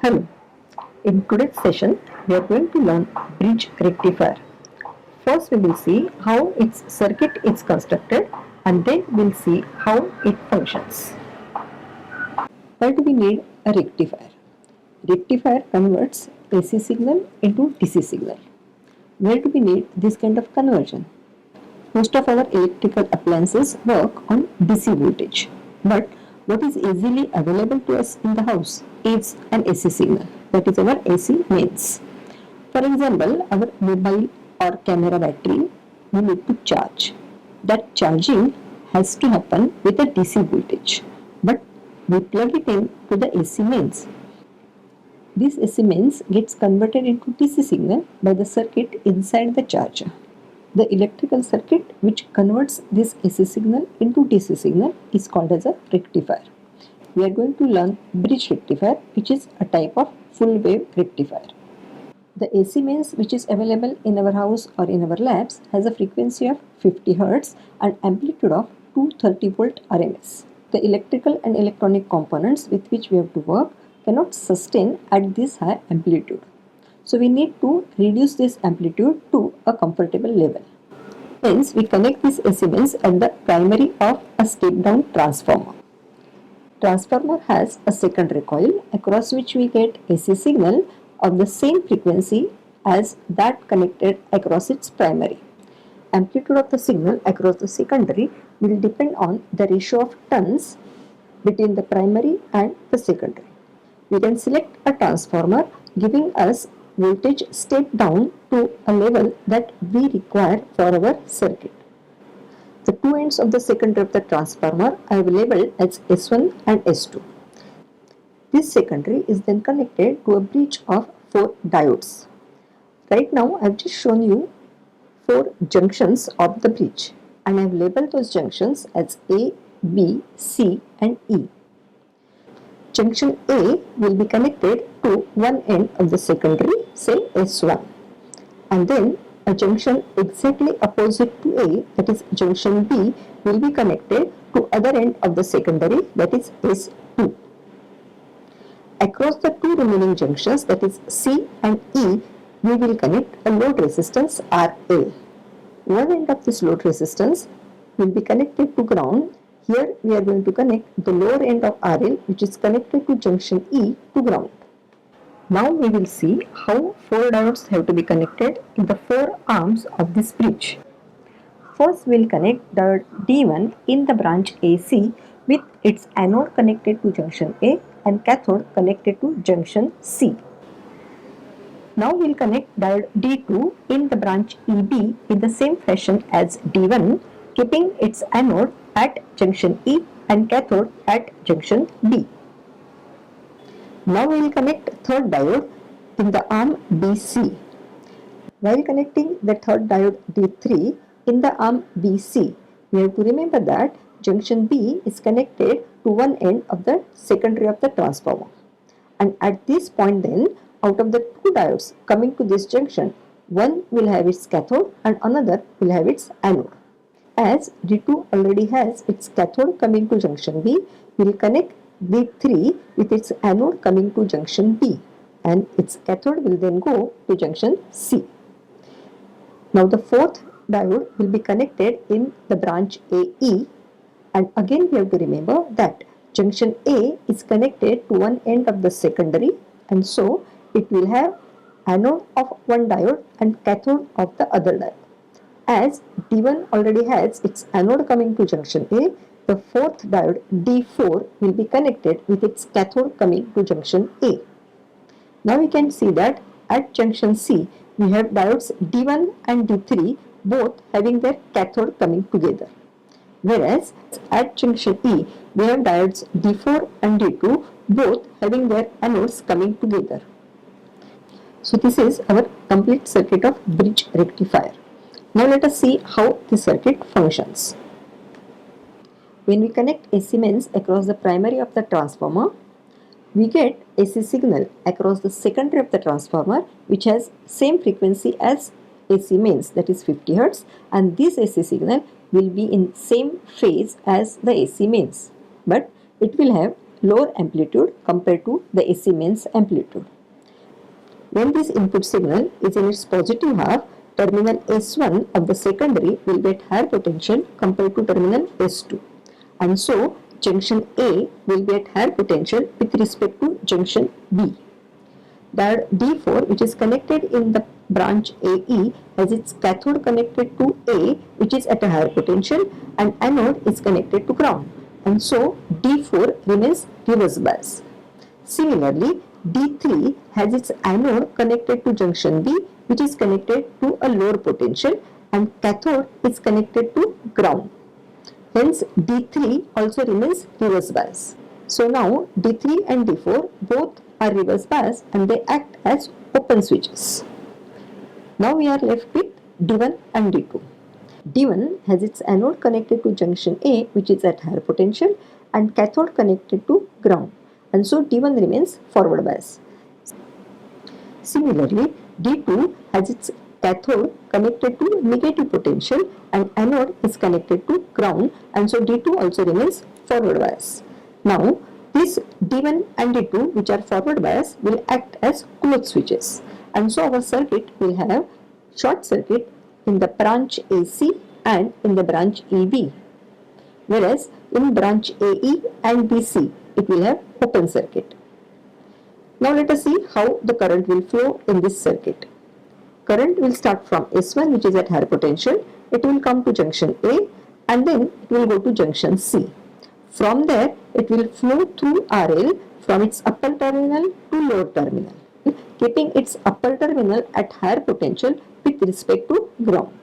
Hello, in today's session we are going to learn bridge rectifier. First we will see how its circuit is constructed and then we'll see how it functions. Why do we need a rectifier? Rectifier converts AC signal into DC signal. Where do we need this kind of conversion? Most of our electrical appliances work on DC voltage, but what is easily available to us in the house is an AC signal, that is our AC mains. For example, our mobile or camera battery we need to charge. That charging has to happen with a DC voltage, but we plug it in to the AC mains. This AC mains gets converted into DC signal by the circuit inside the charger. The electrical circuit which converts this AC signal into DC signal is called as a rectifier. We are going to learn bridge rectifier, which is a type of full wave rectifier. The AC mains which is available in our house or in our labs has a frequency of 50 Hz and amplitude of 230 volt RMS. The electrical and electronic components with which we have to work cannot sustain at this high amplitude. So we need to reduce this amplitude to a comfortable level. Hence we connect these AC mains at the primary of a step down transformer. Transformer has a secondary coil across which we get AC signal of the same frequency as that connected across its primary. Amplitude of the signal across the secondary will depend on the ratio of turns between the primary and the secondary. We can select a transformer giving us voltage step down to a level that we require for our circuit. The two ends of the secondary of the transformer are labeled as S1 and S2. This secondary is then connected to a bridge of 4 diodes. Right now I have just shown you 4 junctions of the bridge and I have labeled those junctions as A, B, C and E. Junction A will be connected to one end of the secondary, say S1, and then a junction exactly opposite to A, that is junction B, will be connected to other end of the secondary, that is S2. Across the two remaining junctions, that is C and E, we will connect a load resistance RL. One end of this load resistance will be connected to ground. Here we are going to connect the lower end of RL, which is connected to junction E, to ground. Now we will see how 4 diodes have to be connected in the 4 arms of this bridge. First we will connect diode D1 in the branch AC with its anode connected to junction A and cathode connected to junction C. Now we will connect diode D2 in the branch EB in the same fashion as D1, keeping its anode at junction E and cathode at junction B. Now we will connect third diode in the arm BC. While connecting the third diode D3 in the arm BC, we have to remember that junction B is connected to one end of the secondary of the transformer. And at this point then, out of the 2 diodes coming to this junction, one will have its cathode and another will have its anode. As D2 already has its cathode coming to junction B, we will connect D3 with its anode coming to junction B and its cathode will then go to junction C. Now the fourth diode will be connected in the branch AE, and again we have to remember that junction A is connected to one end of the secondary and so it will have anode of one diode and cathode of the other diode. As D1 already has its anode coming to junction A, the fourth diode D4 will be connected with its cathode coming to junction A. Now we can see that at junction C we have diodes D1 and D3 both having their cathode coming together. Whereas at junction E we have diodes D4 and D2 both having their anodes coming together. So this is our complete circuit of bridge rectifier. Now let us see how the circuit functions. When we connect AC mains across the primary of the transformer, we get AC signal across the secondary of the transformer which has same frequency as AC mains, that is 50 Hz, and this AC signal will be in same phase as the AC mains, but it will have lower amplitude compared to the AC mains amplitude. When this input signal is in its positive half, terminal S1 of the secondary will get higher potential compared to terminal S2. And so, junction A will get higher potential with respect to junction B. Diode D4, which is connected in the branch AE, has its cathode connected to A, which is at a higher potential, and anode is connected to ground. And so, D4 remains reverse bias. Similarly, D3 has its anode connected to junction B, which is connected to a lower potential, and cathode is connected to ground. Hence, D3 also remains reverse bias. So now D3 and D4 both are reverse bias and they act as open switches. Now we are left with D1 and D2. D1 has its anode connected to junction A, which is at higher potential, and cathode connected to ground, and so D1 remains forward bias. Similarly, D2 has its cathode connected to negative potential and anode is connected to ground, and so D2 also remains forward bias. Now, these D1 and D2, which are forward bias, will act as closed switches, and so our circuit will have short circuit in the branch AC and in the branch EB, whereas in branch AE and BC it will have open circuit. Now let us see how the current will flow in this circuit. Current will start from S1, which is at higher potential. It will come to junction A and then it will go to junction C. From there, it will flow through RL from its upper terminal to lower terminal, keeping its upper terminal at higher potential with respect to ground.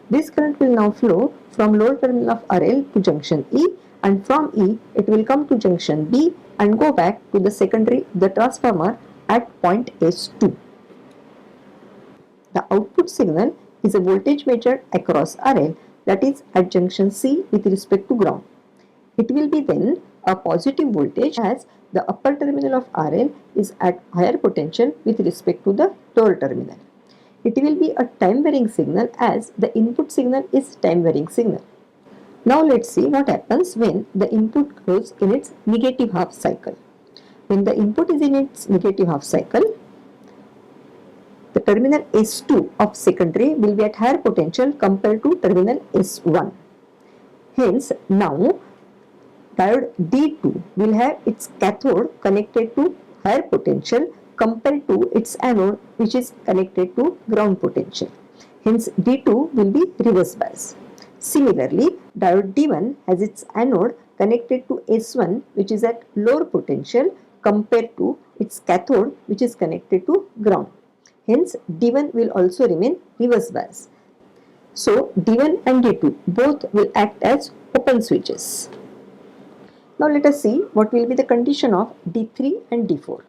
This current will now flow from lower terminal of RL to junction E, and from E it will come to junction B and go back to the secondary, the transformer at point S2. The output signal is a voltage measured across RL, that is at junction C with respect to ground. It will be then a positive voltage as the upper terminal of RL is at higher potential with respect to the lower terminal. It will be a time varying signal as the input signal is time varying signal. Now let's see what happens when the input goes in its negative half cycle. When the input is in its negative half cycle, the terminal S2 of secondary will be at higher potential compared to terminal S1. Hence, now diode D2 will have its cathode connected to higher potential compared to its anode, which is connected to ground potential. Hence, D2 will be reverse bias. Similarly, diode D1 has its anode connected to S1, which is at lower potential compared to its cathode, which is connected to ground. Hence, D1 will also remain reverse bias. So, D1 and D2 both will act as open switches. Now, let us see what will be the condition of D3 and D4.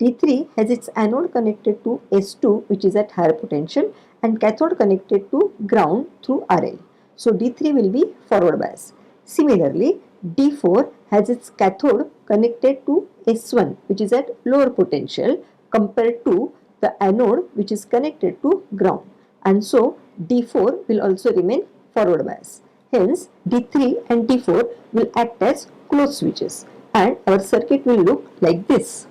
D3 has its anode connected to S2, which is at higher potential, and cathode connected to ground through RL. So, D3 will be forward bias. Similarly, D4 has its cathode connected to S1, which is at lower potential compared to the anode, which is connected to ground, and so D4 will also remain forward bias. Hence, D3 and D4 will act as closed switches and our circuit will look like this.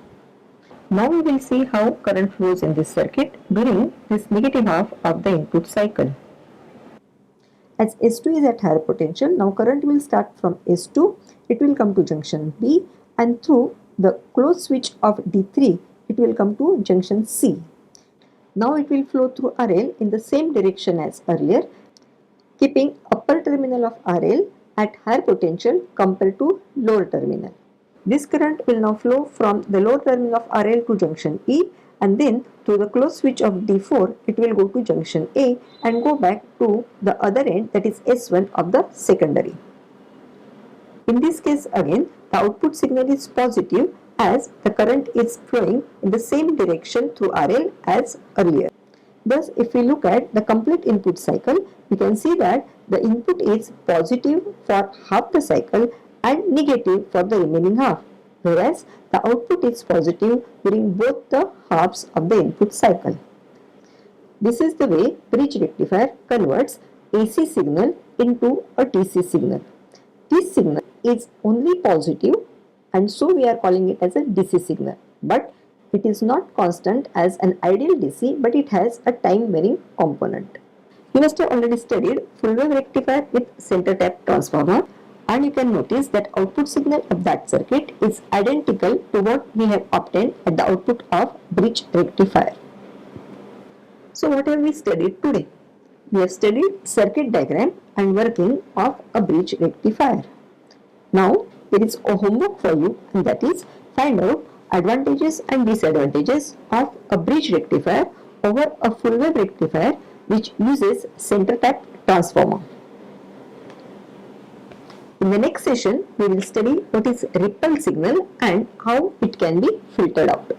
Now we will see how current flows in this circuit during this negative half of the input cycle. As S2 is at higher potential, now current will start from S2, it will come to junction B, and through the closed switch of D3, it will come to junction C. Now it will flow through RL in the same direction as earlier, keeping upper terminal of RL at higher potential compared to lower terminal. This current will now flow from the lower terminal of RL to junction E, and then through the closed switch of D4 it will go to junction A and go back to the other end, that is S1 of the secondary. In this case again the output signal is positive as the current is flowing in the same direction through RL as earlier. Thus, if we look at the complete input cycle, we can see that the input is positive for half the cycle and negative for the remaining half, whereas the output is positive during both the halves of the input cycle. This is the way bridge rectifier converts AC signal into a DC signal. This signal is only positive, and so we are calling it as a DC signal. But it is not constant as an ideal DC, but it has a time varying component. You must have already studied full wave rectifier with center tap transformer, and you can notice that output signal of that circuit is identical to what we have obtained at the output of bridge rectifier. So what have we studied today? We have studied circuit diagram and working of a bridge rectifier. Now there is a homework for you, and that is find out advantages and disadvantages of a bridge rectifier over a full wave rectifier which uses center tap transformer. In the next session, we will study what is ripple signal and how it can be filtered out.